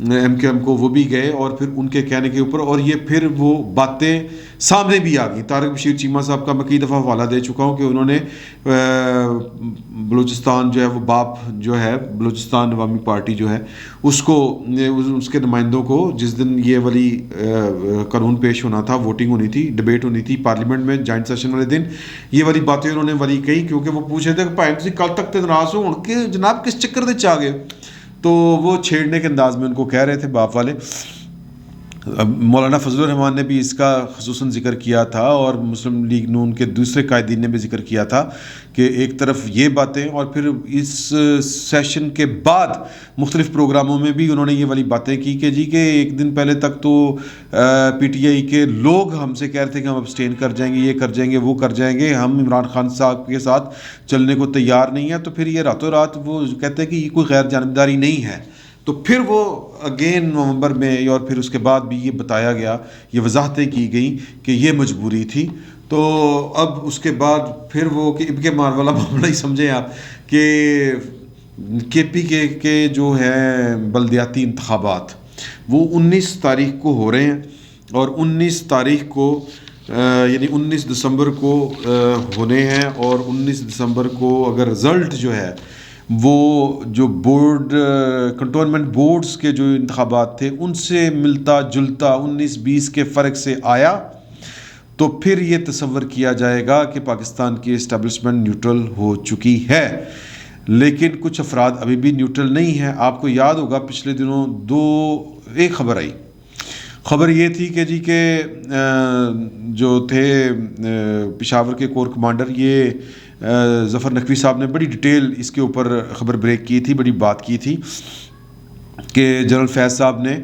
MKM کو وہ بھی گئے اور پھر ان کے کہنے کے اوپر اور یہ پھر وہ باتیں سامنے بھی آ گئی. طارق بشیر چیمہ صاحب کا میں کئی دفعہ حوالہ دے چکا ہوں کہ انہوں نے بلوچستان جو ہے وہ باپ جو ہے بلوچستان عوامی پارٹی جو ہے اس کو اس کے نمائندوں کو جس دن یہ والی قانون پیش ہونا تھا, ووٹنگ ہونی تھی, ڈبیٹ ہونی تھی پارلیمنٹ میں جوائنٹ سیشن والے دن, یہ والی باتیں انہوں نے والی کہی کیونکہ وہ پوچھ رہے تھے کہ بھائی تسی کل تک تے ناراض ہو ان کے جناب کس چکر دے چاہ گئے, تو وہ چھیڑنے کے انداز میں ان کو کہہ رہے تھے باپ والے. مولانا فضل الرحمان نے بھی اس کا خصوصاً ذکر کیا تھا اور مسلم لیگ نون کے دوسرے قائدین نے بھی ذکر کیا تھا کہ ایک طرف یہ باتیں اور پھر اس سیشن کے بعد مختلف پروگراموں میں بھی انہوں نے یہ والی باتیں کی کہ جی کہ ایک دن پہلے تک تو PTI کے لوگ ہم سے کہہ رہے تھے کہ ہم ابسٹین کر جائیں گے, یہ کر جائیں گے, وہ کر جائیں گے, ہم عمران خان صاحب کے ساتھ چلنے کو تیار نہیں ہیں, تو پھر یہ راتوں رات وہ کہتے ہیں کہ یہ کوئی غیر جانبداری نہیں ہے. تو پھر وہ اگین نومبر میں اور پھر اس کے بعد بھی یہ بتایا گیا, یہ وضاحتیں کی گئیں کہ یہ مجبوری تھی. تو اب اس کے بعد پھر وہ کہ اب کے مار والا معاملہ ہی سمجھیں آپ کہ KP کے جو ہے بلدیاتی انتخابات وہ 19 تاریخ کو ہو رہے ہیں اور 19 تاریخ کو یعنی 19 دسمبر کو ہونے ہیں, اور 19 دسمبر کو اگر رزلٹ جو ہے وہ جو بورڈ کنٹونمنٹ بورڈز کے جو انتخابات تھے ان سے ملتا جلتا 19-20 کے فرق سے آیا تو پھر یہ تصور کیا جائے گا کہ پاکستان کی اسٹیبلشمنٹ نیوٹرل ہو چکی ہے. لیکن کچھ افراد ابھی بھی نیوٹرل نہیں ہیں. آپ کو یاد ہوگا پچھلے دنوں ایک خبر آئی, خبر یہ تھی کہ جی کہ جو تھے پشاور کے کور کمانڈر یہ ظفر نقوی صاحب نے بڑی ڈیٹیل اس کے اوپر خبر بریک کی تھی, بڑی بات کی تھی کہ جنرل فیض صاحب نے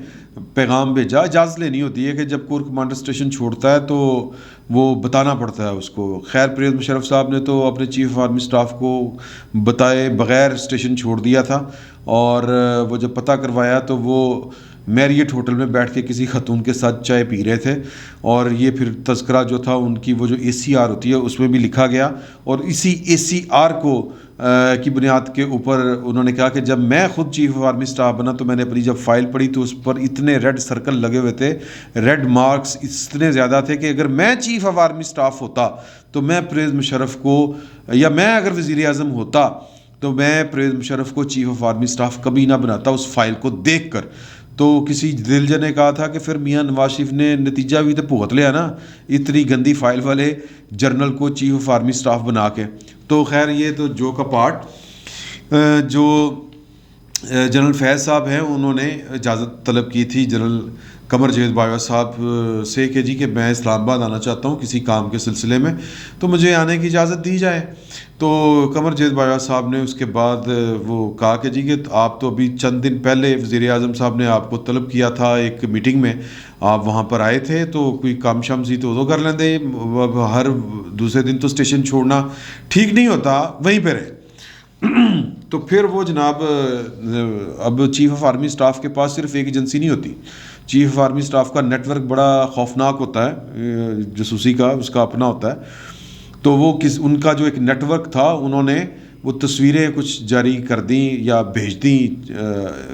پیغام بھیجا. اجازت لینی ہوتی ہے کہ جب کور کمانڈر اسٹیشن چھوڑتا ہے تو وہ بتانا پڑتا ہے اس کو. خیر پرویز مشرف صاحب نے تو اپنے چیف آف آرمی اسٹاف کو بتائے بغیر اسٹیشن چھوڑ دیا تھا, اور وہ جب پتہ کروایا تو وہ میریٹ ہوٹل میں بیٹھ کے کسی خاتون کے ساتھ چائے پی رہے تھے, اور یہ پھر تذکرہ جو تھا ان کی وہ جو ACR ہوتی ہے اس میں بھی لکھا گیا, اور اسی ACR کو کی بنیاد کے اوپر انہوں نے کہا کہ جب میں خود چیف آف آرمی اسٹاف بنا تو میں نے اپنی جب فائل پڑھی تو اس پر اتنے ریڈ سرکل لگے ہوئے تھے, ریڈ مارکس اتنے زیادہ تھے کہ اگر میں چیف آف آرمی اسٹاف ہوتا تو میں پرویز مشرف کو, یا میں اگر وزیر اعظم ہوتا تو میں پرویز مشرف کو چیف آف آرمی اسٹاف کبھی نہ بناتا اس فائل کو دیکھ کر. تو کسی دلجا نے کہا تھا کہ پھر میاں نواز شریف نے نتیجہ بھی تو بھگت لیا نا اتنی گندی فائل والے جنرل کو چیف آف آرمی اسٹاف بنا کے. تو خیر یہ تو جو کا پارٹ. جو جنرل فیض صاحب ہیں انہوں نے اجازت طلب کی تھی جنرل قمر جاوید باجوہ صاحب سے کہ جی کہ میں اسلام آباد آنا چاہتا ہوں کسی کام کے سلسلے میں, تو مجھے آنے کی اجازت دی جائے. تو قمر جاوید باجوہ صاحب نے اس کے بعد وہ کہا کہ جی کہ آپ تو ابھی چند دن پہلے وزیر اعظم صاحب نے آپ کو طلب کیا تھا ایک میٹنگ میں, آپ وہاں پر آئے تھے تو کوئی کام شام سی تو کر لیندے, ہر دوسرے دن تو اسٹیشن چھوڑنا ٹھیک نہیں ہوتا, وہیں پہ رہے. تو پھر وہ جناب اب چیف آف آرمی اسٹاف کے پاس صرف ایک ایجنسی نہیں ہوتی, چیف آف آرمی اسٹاف کا نیٹ ورک بڑا خوفناک ہوتا ہے, جاسوسی کا اس کا اپنا ہوتا ہے. تو وہ ان کا جو ایک نیٹ ورک تھا انہوں نے وہ تصویریں کچھ جاری کر دیں یا بھیج دیں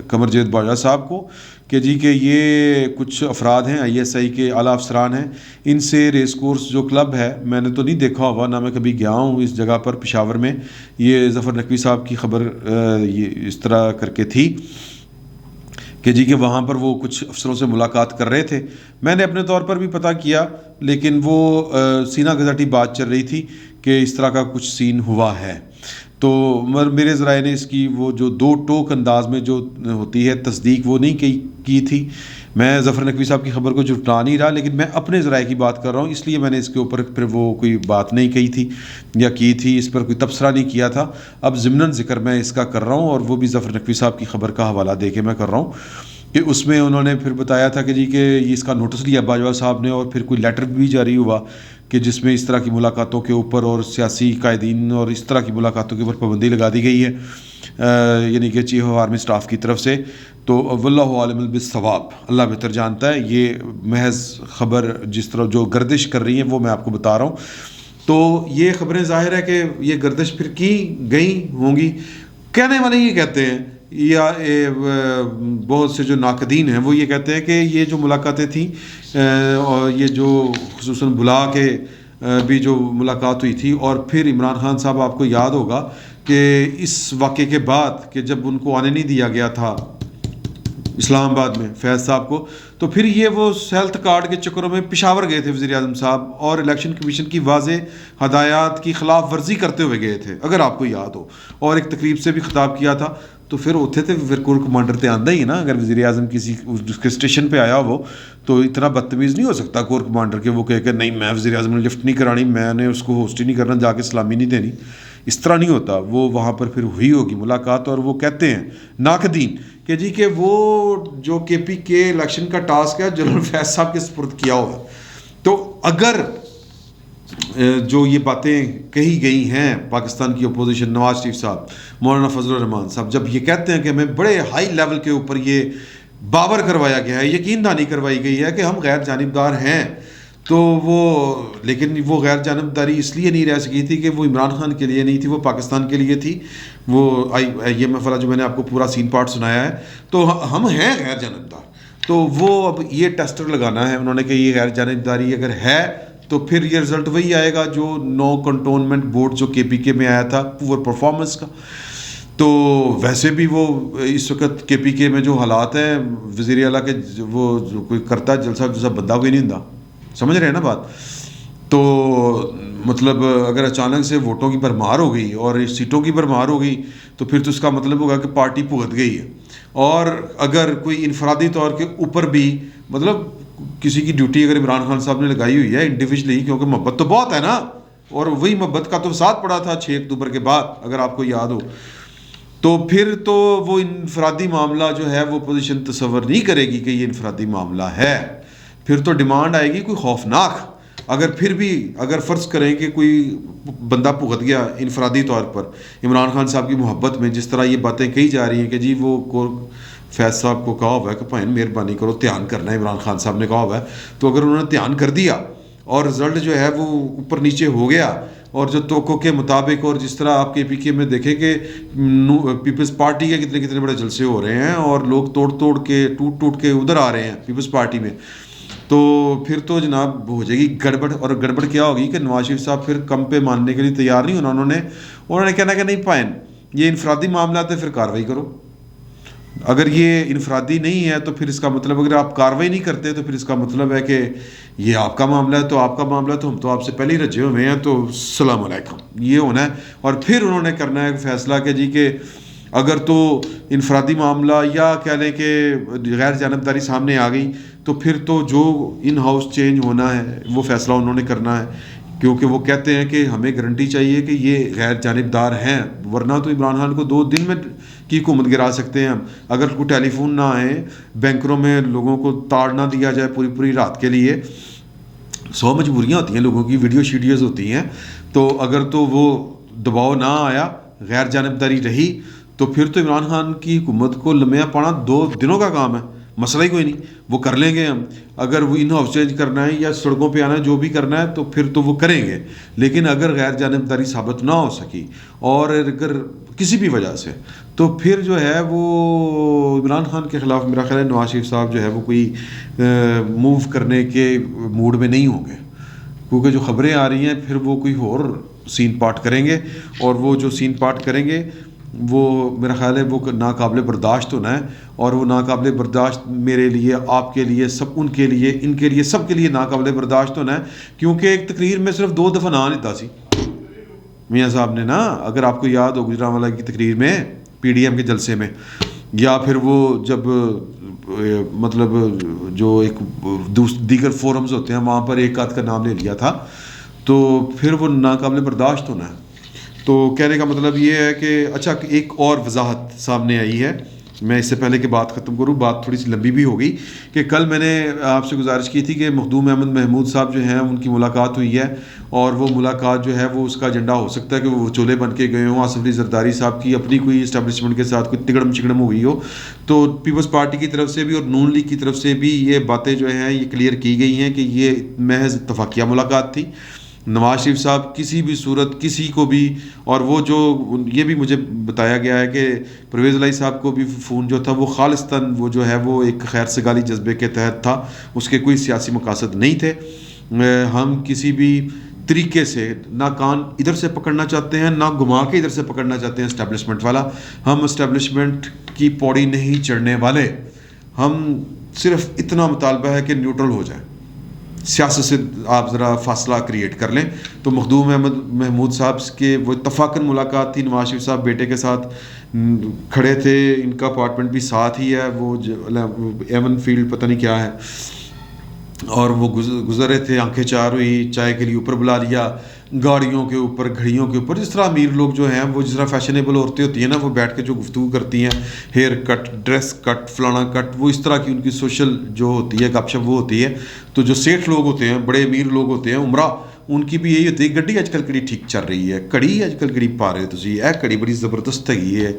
قمر جاوید باجوہ صاحب کو کہ جی کہ یہ کچھ افراد ہیں ISI کے اعلیٰ افسران ہیں, ان سے ریس کورس جو کلب ہے میں نے تو نہیں دیکھا ہوگا, نہ میں کبھی گیا ہوں اس جگہ پر پشاور میں. یہ ظفر نقوی صاحب کی خبر یہ اس طرح کر کے تھی کہ جی کہ وہاں پر وہ کچھ افسروں سے ملاقات کر رہے تھے. میں نے اپنے طور پر بھی پتہ کیا لیکن وہ سینہ گزٹی بات چل رہی تھی کہ اس طرح کا کچھ سین ہوا ہے. تو میرے ذرائع نے اس کی وہ جو دو ٹوک انداز میں جو ہوتی ہے تصدیق وہ نہیں کی تھی. میں ظفر نقوی صاحب کی خبر کو جھٹلا نہیں رہا, لیکن میں اپنے ذرائع کی بات کر رہا ہوں, اس لیے میں نے اس کے اوپر پھر وہ کوئی بات نہیں کہی تھی یا کی تھی, اس پر کوئی تبصرہ نہیں کیا تھا. اب ضمناً ذکر میں اس کا کر رہا ہوں, اور وہ بھی ظفر نقوی صاحب کی خبر کا حوالہ دے کے میں کر رہا ہوں کہ اس میں انہوں نے پھر بتایا تھا کہ جی کہ اس کا نوٹس لیا باجوہ صاحب نے, اور پھر کوئی لیٹر بھی جاری ہوا کہ جس میں اس طرح کی ملاقاتوں کے اوپر اور سیاسی قائدین اور اس طرح کی ملاقاتوں کے اوپر پابندی لگا دی گئی ہے, یعنی کہ چیف آف آرمی اسٹاف کی طرف سے. تو واللہ عالم بالصواب, اللہ بہتر جانتا ہے. یہ محض خبر جس طرح جو گردش کر رہی ہیں وہ میں آپ کو بتا رہا ہوں. تو یہ خبریں ظاہر ہے کہ یہ گردش پھر کی گئی ہوں گی. کہنے والے یہ کہتے ہیں یا بہت سے جو ناقدین ہیں وہ یہ کہتے ہیں کہ یہ جو ملاقاتیں تھیں اور یہ جو خصوصاً بلا کے بھی جو ملاقات ہوئی تھی، اور پھر عمران خان صاحب آپ کو یاد ہوگا کہ اس واقعے کے بعد کہ جب ان کو آنے نہیں دیا گیا تھا اسلام آباد میں فیض صاحب کو، تو پھر یہ وہ ہیلتھ کارڈ کے چکروں میں پشاور گئے تھے وزیر اعظم صاحب، اور الیکشن کمیشن کی واضح ہدایات کی خلاف ورزی کرتے ہوئے گئے تھے اگر آپ کو یاد ہو، اور ایک تقریب سے بھی خطاب کیا تھا. تو پھر اتنے تھے پھر کور کمانڈر تے آندہ ہی نا، اگر وزیر اعظم کسی اس کے اسٹیشن پہ آیا وہ تو اتنا بدتمیز نہیں ہو سکتا کور کمانڈر کے وہ کہ نہیں میں وزیر اعظم نے لفٹ نہیں کرانی، میں نے اس کو ہوسٹ ہی نہیں کرنا، جا کے سلامی نہیں دینی. اس طرح نہیں ہوتا. وہ وہاں پر پھر ہوئی ہوگی ملاقات، اور وہ کہتے ہیں ناقدین کہ جی کہ وہ جو کے پی کے الیکشن کا ٹاسک ہے جنرل فیض صاحب کے سپرد کیا ہوا ہے. تو اگر جو یہ باتیں کہی گئی ہیں پاکستان کی اپوزیشن، نواز شریف صاحب، مولانا فضل الرحمان صاحب، جب یہ کہتے ہیں کہ ہمیں بڑے ہائی لیول کے اوپر یہ باور کروایا گیا ہے، یقین دہانی کروائی گئی ہے کہ ہم غیر جانبدار ہیں، تو وہ لیکن وہ غیر جانبداری اس لیے نہیں رہ سکی تھی کہ وہ عمران خان کے لیے نہیں تھی، وہ پاکستان کے لیے تھی. وہ یہ مسئلہ جو میں نے آپ کو پورا سین پارٹ سنایا ہے، تو ہم ہیں غیر جانبدار. تو وہ اب یہ ٹیسٹر لگانا ہے انہوں نے کہ یہ غیر جانبداری اگر ہے تو پھر یہ رزلٹ وہی آئے گا جو نو کنٹونمنٹ بورڈ جو کے پی کے میں آیا تھا پور پرفارمنس کا. تو ویسے بھی وہ اس وقت کے پی کے میں جو حالات ہیں، وزیر اعلیٰ کے وہ جو کوئی کرتا ہے جلسہ جیسا بندہ کوئی نہیں ہوں، سمجھ رہے ہیں نا بات. تو مطلب اگر اچانک سے ووٹوں کی بھرمار ہو گئی اور سیٹوں کی بھرمار ہو گئی تو پھر تو اس کا مطلب ہوگا کہ پارٹی بھگت گئی ہے. اور اگر کوئی انفرادی طور کے اوپر بھی مطلب کسی کی ڈیوٹی اگر عمران خان صاحب نے لگائی ہوئی ہے انڈیویجلی، کیونکہ محبت تو بہت ہے نا، اور وہی محبت کا تو ساتھ پڑا تھا 6 اکتوبر کے بعد اگر آپ کو یاد ہو، تو پھر تو وہ انفرادی معاملہ جو ہے وہ پوزیشن تصور نہیں کرے گی کہ یہ انفرادی معاملہ ہے. پھر تو ڈیمانڈ آئے گی کوئی خوفناک. اگر پھر بھی اگر فرض کریں کہ کوئی بندہ بھگت گیا انفرادی طور پر عمران خان صاحب کی محبت میں، جس طرح یہ باتیں کہی جا رہی ہیں کہ جی وہ فیض صاحب کو کہا ہوا ہے کہ بھائی مہربانی کرو دھیان کرنا ہے، عمران خان صاحب نے کہا ہوا ہے، تو اگر انہوں نے دھیان کر دیا اور رزلٹ جو ہے وہ اوپر نیچے ہو گیا، اور جو توقع کے مطابق، اور جس طرح آپ کے پی کے میں دیکھیں کہ پیپلز پارٹی کے کتنے بڑے جلسے ہو رہے ہیں اور لوگ ٹوٹ کے ادھر آ رہے ہیں پیپلز پارٹی میں، تو پھر تو جناب ہو جائے گی گڑبڑ. اور گڑبڑ کیا ہوگی کہ نواز شریف صاحب پھر کم پہ ماننے کے لیے تیار نہیں ہونا. انہوں نے کہنا کہ نہیں پائیں یہ انفرادی معاملات ہے، پھر کارروائی کرو. اگر یہ انفرادی نہیں ہے تو پھر اس کا مطلب اگر آپ کارروائی نہیں کرتے تو پھر اس کا مطلب ہے کہ یہ آپ کا معاملہ ہے، تو آپ کا معاملہ تو ہم تو آپ سے پہلے ہی رجے ہوئے ہیں، تو السلام علیکم یہ ہونا ہے. اور پھر انہوں نے کرنا ہے فیصلہ کہ جی کہ اگر تو انفرادی معاملہ یا کہہ لیں کہ غیر جانبداری سامنے آ گئی تو پھر تو جو ان ہاؤس چینج ہونا ہے وہ فیصلہ انہوں نے کرنا ہے، کیونکہ وہ کہتے ہیں کہ ہمیں گارنٹی چاہیے کہ یہ غیر جانبدار ہیں، ورنہ تو عمران خان کو 2 دن میں کی حکومت گرا سکتے ہیں. اگر کوئی ٹیلی فون نہ آئے، بینکروں میں لوگوں کو تاڑ نہ دیا جائے پوری رات کے لیے، 100 مجبوریاں ہوتی ہیں لوگوں کی، ویڈیو شیڈیوز ہوتی ہیں، تو اگر تو وہ دباؤ نہ آیا، غیر جانبداری رہی، تو پھر تو عمران خان کی حکومت کو لمحہ پانا 2 دنوں کا کام ہے، مسئلہ ہی کوئی نہیں، وہ کر لیں گے ہم. اگر وہ ان ہاؤس چینج کرنا ہے یا سڑکوں پہ آنا ہے، جو بھی کرنا ہے تو پھر تو وہ کریں گے. لیکن اگر غیر جانبداری ثابت نہ ہو سکی اور اگر کسی بھی وجہ سے، تو پھر جو ہے وہ عمران خان کے خلاف میرا خیال ہے نواز شریف صاحب جو ہے وہ کوئی موو کرنے کے موڈ میں نہیں ہوں گے، کیونکہ جو خبریں آ رہی ہیں پھر وہ کوئی اور سین پارٹ کریں گے، اور وہ جو سین پارٹ کریں گے وہ میرا خیال ہے وہ ناقابل برداشت ہونا ہے. اور وہ ناقابل برداشت میرے لیے، آپ کے لیے، سب ان کے لیے سب کے لیے ناقابل برداشت ہونا ہے. کیونکہ ایک تقریر میں صرف 2 دفعہ نہ لیتا سی میاں صاحب نے نا، اگر آپ کو یاد ہو گجرانوالہ کی تقریر میں پی ڈی ایم کے جلسے میں، یا پھر وہ جب مطلب جو ایک دیگر فورمز ہوتے ہیں وہاں پر ایک آدھ کا نام لے لیا تھا، تو پھر وہ ناقابل برداشت ہونا ہے. تو کہنے کا مطلب یہ ہے کہ اچھا ایک اور وضاحت سامنے آئی ہے، میں اس سے پہلے کہ بات ختم کروں، بات تھوڑی سی لمبی بھی ہو گئی، کہ کل میں نے آپ سے گزارش کی تھی کہ مخدوم احمد محمود صاحب جو ہیں ان کی ملاقات ہوئی ہے، اور وہ ملاقات جو ہے وہ اس کا ایجنڈا ہو سکتا ہے کہ وہ چولہے بن کے گئے ہوں، آصف علی زرداری صاحب کی اپنی کوئی اسٹیبلشمنٹ کے ساتھ کوئی تگڑم چگڑم ہوئی ہو. تو پیپلز پارٹی کی طرف سے بھی اور نون لیگ کی طرف سے بھی یہ باتیں جو ہیں یہ کلیئر کی گئی ہیں کہ یہ محض اتفاقیہ ملاقات تھی، نواز شریف صاحب کسی بھی صورت کسی کو بھی، اور وہ جو یہ بھی مجھے بتایا گیا ہے کہ پرویز الہی صاحب کو بھی فون جو تھا وہ خالصتاً وہ جو ہے وہ ایک خیر سگالی جذبے کے تحت تھا، اس کے کوئی سیاسی مقاصد نہیں تھے۔ ہم کسی بھی طریقے سے نہ کان ادھر سے پکڑنا چاہتے ہیں، نہ گھما کے ادھر سے پکڑنا چاہتے ہیں اسٹیبلشمنٹ والا۔ ہم اسٹیبلشمنٹ کی پوڑی نہیں چڑھنے والے، ہم صرف اتنا مطالبہ ہے کہ نیوٹرل ہو جائے، سیاست سے آپ ذرا فاصلہ کریٹ کر لیں۔ تو مخدوم احمد محمود صاحب کے وہ اتفاقاً ملاقات تھی، نواز شریف صاحب بیٹے کے ساتھ کھڑے تھے، ان کا اپارٹمنٹ بھی ساتھ ہی ہے، وہ ایون فیلڈ پتہ نہیں کیا ہے، اور وہ گزر رہے تھے، آنکھیں چار ہوئی، چائے کے لیے اوپر بلا لیا، گاڑیوں کے اوپر، گھڑیوں کے اوپر، جس طرح امیر لوگ جو ہیں وہ جس طرح فیشنیبل عورتیں ہوتی ہیں نا، وہ بیٹھ کے جو گفتگو کرتی ہیں، ہیئر کٹ، ڈریس کٹ، فلانا کٹ، وہ اس طرح کی ان کی سوشل جو ہوتی ہے گپ شپ وہ ہوتی ہے۔ تو جو سیٹھ لوگ ہوتے ہیں، بڑے امیر لوگ ہوتے ہیں، عمرہ، ان کی بھی یہی ہوتی ہے، گڈی اج کل کڑی ٹھیک چل رہی ہے، کڑی اج کل کڑی پا رہے تسی، اے کڑی بڑی زبردست ہے۔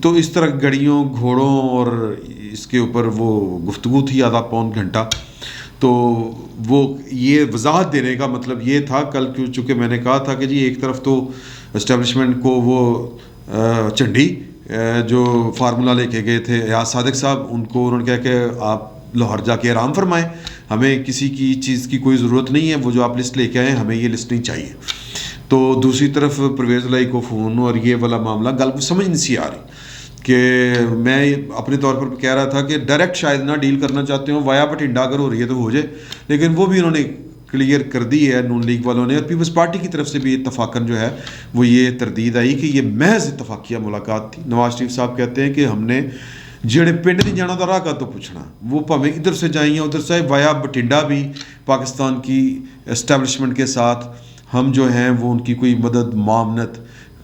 تو اس طرح گڑیوں، گھوڑوں اور اس کے اوپر وہ گفتگو تھی آدھا پون گھنٹہ۔ تو وہ یہ وضاحت دینے کا مطلب یہ تھا کل، چونکہ میں نے کہا تھا کہ جی ایک طرف تو اسٹیبلشمنٹ کو وہ چنڈی جو فارمولہ لے کے گئے تھے ایاز صادق صاحب، ان کو انہوں نے کہا کہ آپ لاہور جا کے آرام فرمائیں، ہمیں کسی کی چیز کی کوئی ضرورت نہیں ہے، وہ جو آپ لسٹ لے کے آئے ہمیں یہ لسٹ نہیں چاہیے۔ تو دوسری طرف پرویز الہی کو فون اور یہ والا معاملہ گل کو سمجھ نہیں سی آ رہی، کہ میں اپنے طور پر کہہ رہا تھا کہ ڈائریکٹ شاید نہ ڈیل کرنا چاہتے ہوں، وایا بٹھنڈا اگر ہو رہی ہے تو ہو جائے، لیکن وہ بھی انہوں نے کلیئر کر دی ہے نون لیگ والوں نے، اور پیپلز پارٹی کی طرف سے بھی اتفاقاً جو ہے وہ یہ تردید آئی کہ یہ محض اتفاقیہ ملاقات تھی۔ نواز شریف صاحب کہتے ہیں کہ ہم نے جڑے پنڈ نہیں جانا تھا راہ کا تو پوچھنا، وہ پاویں ادھر سے جائیں یا ادھر سے، وایا بٹھنڈا بھی پاکستان کی اسٹیبلشمنٹ کے ساتھ ہم جو ہیں وہ ان کی کوئی مدد، معاونت،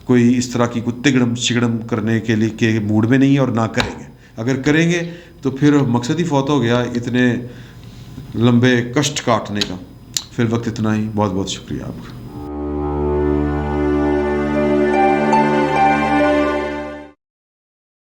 کوئی اس طرح کی کوئی تگڑم شگڑم کرنے کے لیے کے موڈ میں نہیں ہے، اور نہ کریں گے۔ اگر کریں گے تو پھر مقصد ہی فوت ہو گیا اتنے لمبے کشٹ کاٹنے کا۔ فی الوقت اتنا ہی، بہت بہت شکریہ آپ کا۔